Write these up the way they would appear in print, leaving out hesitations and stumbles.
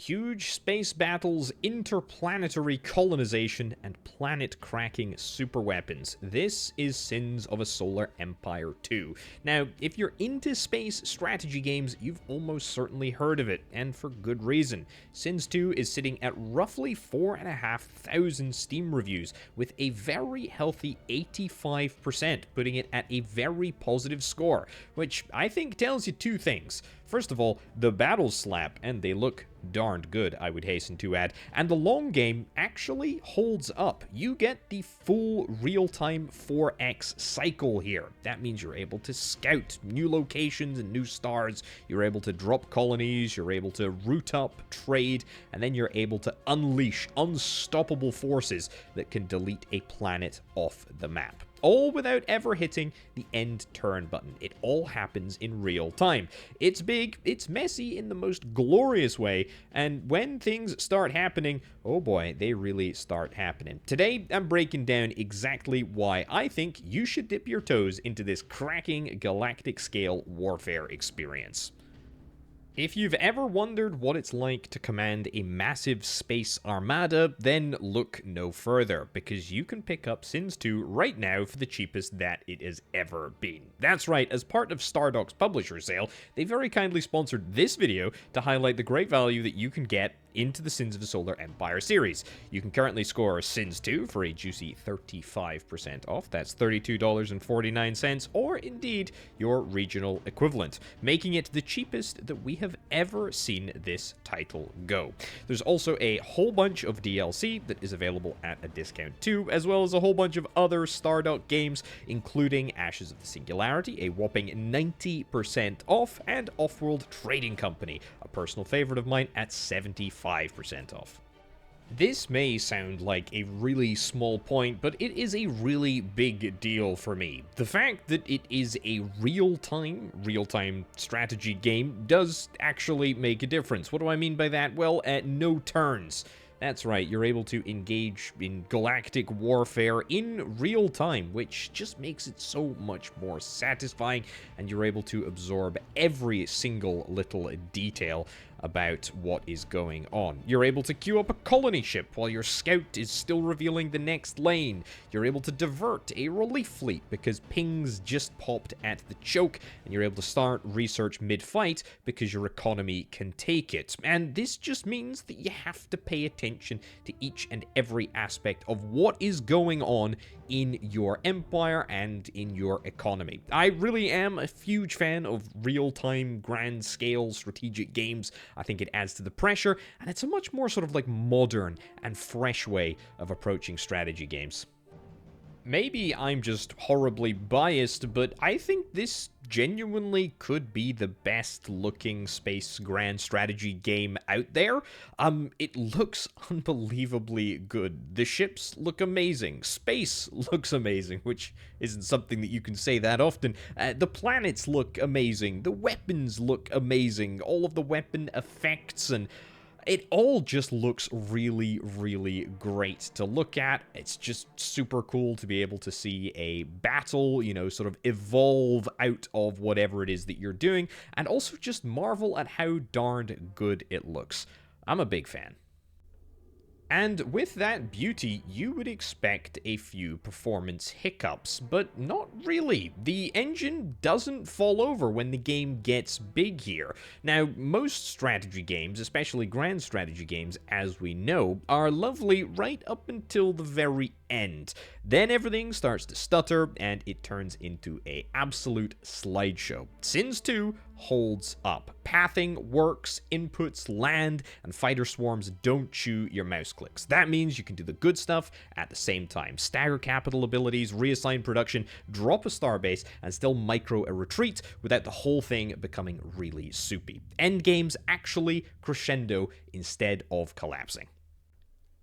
huge space battles, interplanetary colonization, and planet-cracking superweapons. This is Sins of a Solar Empire 2. Now, if you're into space strategy games, you've almost certainly heard of it, and for good reason. Sins 2 is sitting at roughly 4,500 Steam reviews, with a very healthy 85%, putting it at a very positive score, which I think tells you two things. First of all, the battles slap, and they look darned good, I would hasten to add, and the long game actually holds up. You get the full real-time 4x cycle here. That means you're able to scout new locations and new stars, you're able to drop colonies, you're able to route up, trade, and then you're able to unleash unstoppable forces that can delete a planet off the map. All without ever hitting the end turn button. It all happens in real time. It's big, it's messy in the most glorious way, and when things start happening, oh boy, they really start happening. Today, I'm breaking down exactly why I think you should dip your toes into this cracking galactic scale warfare experience. If you've ever wondered what it's like to command a massive space armada, then look no further, because you can pick up Sins 2 right now for the cheapest that it has ever been. That's right, as part of Stardock's publisher sale, they very kindly sponsored this video to highlight the great value that you can get into the Sins of the Solar Empire series. You can currently score Sins 2 for a juicy 35% off, that's $32.49, or indeed your regional equivalent, making it the cheapest that we have ever seen this title go. There's also a whole bunch of DLC that is available at a discount too, as well as a whole bunch of other Stardock games, including Ashes of the Singularity, a whopping 90% off, and Offworld Trading Company, a personal favorite of mine, at 75% off. This may sound like a really small point, but it is a really big deal for me. The fact that it is a real-time strategy game does actually make a difference. What do I mean by that? Well, no turns. That's right, you're able to engage in galactic warfare in real time, which just makes it so much more satisfying, and you're able to absorb every single little detail about what is going on. You're able to queue up a colony ship while your scout is still revealing the next lane. You're able to divert a relief fleet because pings just popped at the choke, and you're able to start research mid-fight because your economy can take it. And this just means that you have to pay attention to each and every aspect of what is going on in your empire and in your economy. I really am a huge fan of real-time, grand-scale strategic games. I think it adds to the pressure, and it's a much more sort of like modern and fresh way of approaching strategy games. Maybe I'm just horribly biased, but I think this genuinely could be the best looking space grand strategy game out there. It looks unbelievably good. The ships look amazing. Space looks amazing, which isn't something that you can say that often. The planets look amazing. The weapons look amazing. All of the weapon effects and it all just looks really, really great to look at. It's just super cool to be able to see a battle, you know, sort of evolve out of whatever it is that you're doing, and also just marvel at how darned good it looks. I'm a big fan. And with that beauty, you would expect a few performance hiccups, but not really. The engine doesn't fall over when the game gets big here. Now, most strategy games, especially grand strategy games, as we know, are lovely right up until the very end. Then everything starts to stutter, and it turns into an absolute slideshow. Sins 2 holds up. Pathing works, inputs land, and fighter swarms don't chew your mouse clicks. That means you can do the good stuff at the same time. Stagger capital abilities, reassign production, drop a starbase, and still micro a retreat without the whole thing becoming really soupy. Endgames actually crescendo instead of collapsing.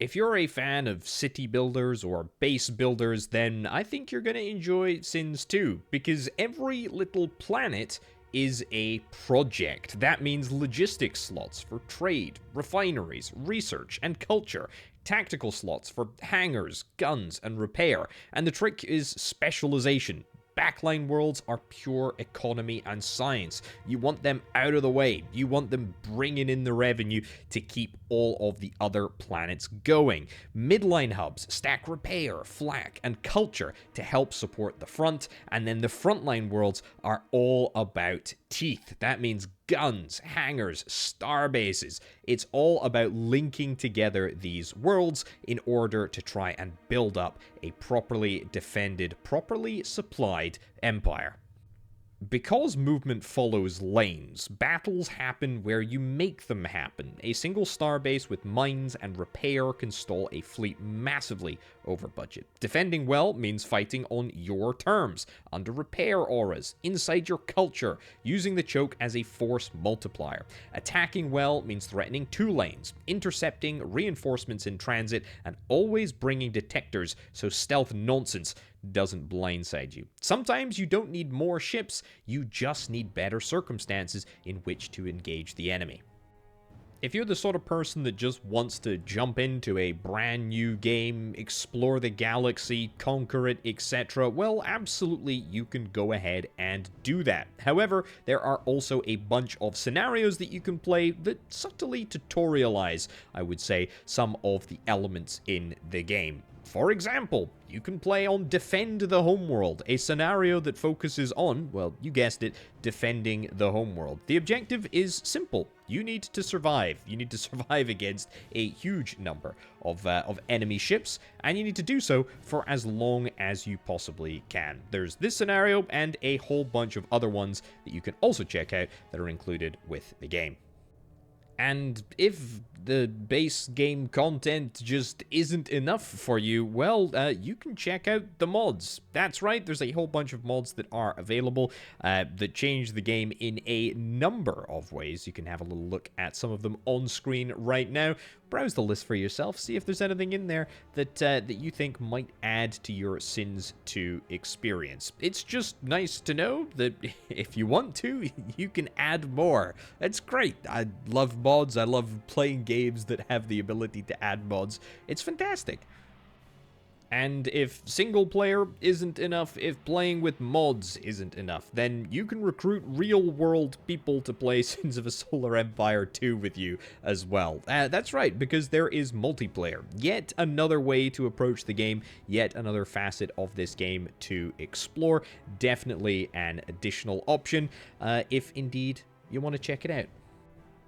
If you're a fan of city builders or base builders, then I think you're going to enjoy Sins 2, because every little planet is a project. That means logistics slots for trade, refineries, research, and culture, tactical slots for hangars, guns, and repair, and the trick is specialization. Backline worlds are pure economy and science. You want them out of the way. You want them bringing in the revenue to keep all of the other planets going. Midline hubs stack repair, flak, and culture to help support the front, and then the frontline worlds are all about teeth. That means guns, hangars, star bases. It's all about linking together these worlds in order to try and build up a properly defended, properly supplied empire. Because movement follows lanes, battles happen where you make them happen. A single starbase with mines and repair can stall a fleet massively over budget. Defending well means fighting on your terms, under repair auras, inside your culture, using the choke as a force multiplier. Attacking well means threatening 2 lanes, intercepting reinforcements in transit, and always bringing detectors so stealth nonsense doesn't blindside you. Sometimes you don't need more ships, you just need better circumstances in which to engage the enemy. If you're the sort of person that just wants to jump into a brand new game, explore the galaxy, conquer it, etc., well, absolutely, you can go ahead and do that. However, there are also a bunch of scenarios that you can play that subtly tutorialize, I would say, some of the elements in the game. For example, you can play on Defend the Homeworld, a scenario that focuses on, well, you guessed it, defending the homeworld. The objective is simple. You need to survive. You need to survive against a huge number of enemy ships, and you need to do so for as long as you possibly can. There's this scenario and a whole bunch of other ones that you can also check out that are included with the game. And if the base game content just isn't enough for you, well, you can check out the mods. That's right, there's a whole bunch of mods that are available that change the game in a number of ways. You can have a little look at some of them on screen right now. Browse the list for yourself, see if there's anything in there that you think might add to your Sins 2 experience. It's just nice to know that if you want to, you can add more. That's great. I love mods. I love playing games that have the ability to add mods. It's fantastic. And if single player isn't enough, if playing with mods isn't enough, then you can recruit real-world people to play Sins of a Solar Empire 2 with you as well. That's right, because there is multiplayer. Yet another way to approach the game, yet another facet of this game to explore. Definitely an additional option, if indeed you want to check it out.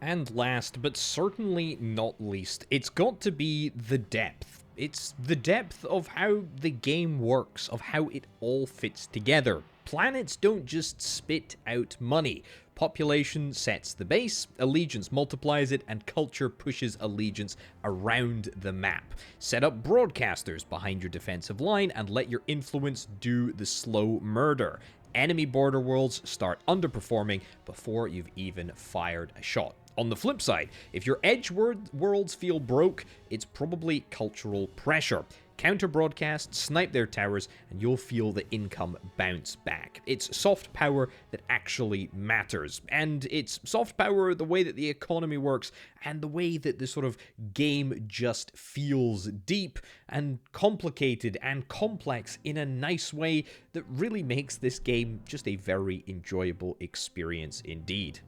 And last, but certainly not least, it's got to be the depth. It's the depth of how the game works, of how it all fits together. Planets don't just spit out money. Population sets the base, allegiance multiplies it, and culture pushes allegiance around the map. Set up broadcasters behind your defensive line and let your influence do the slow murder. Enemy border worlds start underperforming before you've even fired a shot. On the flip side, if your edge worlds feel broke, it's probably cultural pressure. Counter broadcast, snipe their towers, and you'll feel the income bounce back. It's soft power that actually matters. And it's soft power the way that the economy works, and the way that the sort of game just feels deep and complicated and complex in a nice way that really makes this game just a very enjoyable experience indeed.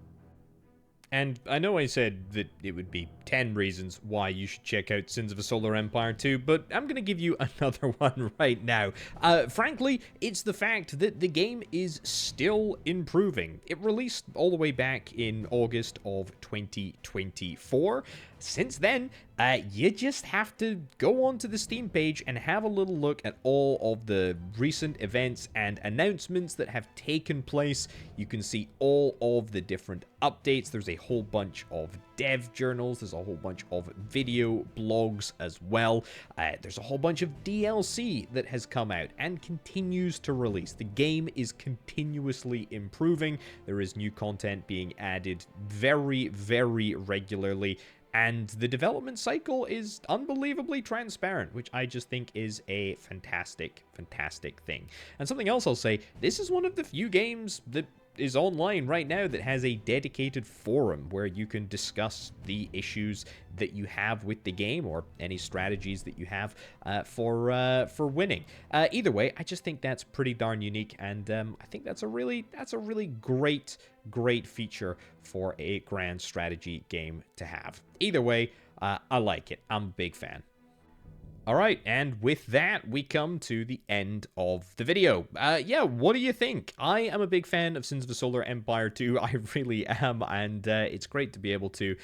And I know I said that it would be 10 reasons why you should check out Sins of a Solar Empire 2, but I'm going to give you another one right now. Frankly, it's the fact that the game is still improving. It released all the way back in August of 2024. Since then, you just have to go onto the Steam page and have a little look at all of the recent events and announcements that have taken place. You can see all of the different updates. There's a whole bunch of dev journals. There's a whole bunch of video blogs as well. There's a whole bunch of DLC that has come out and continues to release. The game is continuously improving. There is new content being added very, very regularly. And the development cycle is unbelievably transparent, which I just think is a fantastic, fantastic thing. And something else I'll say, this is one of the few games that is online right now that has a dedicated forum where you can discuss the issues that you have with the game or any strategies that you have for winning. Either way, I just think that's pretty darn unique, and I think that's a really great feature for a grand strategy game to have. Either way, I like it. I'm a big fan. Alright, and with that, we come to the end of the video. Yeah, what do you think? I am a big fan of Sins of the Solar Empire 2, I really am, and it's great to be able to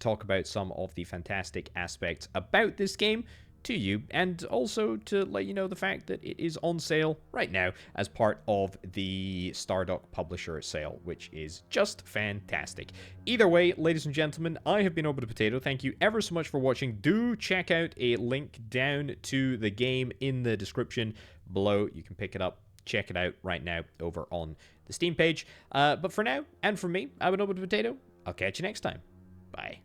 talk about some of the fantastic aspects about this game to you, and also to let you know the fact that it is on sale right now as part of the Stardock publisher sale, which is just fantastic. Either way, ladies and gentlemen, I have been Over the Potato. Thank you ever so much for watching. Do check out a link down to the game in the description below. You can pick it up, check it out right now over on the Steam page. But for now, and from me, I've been Over the Potato. I'll catch you next time. Bye.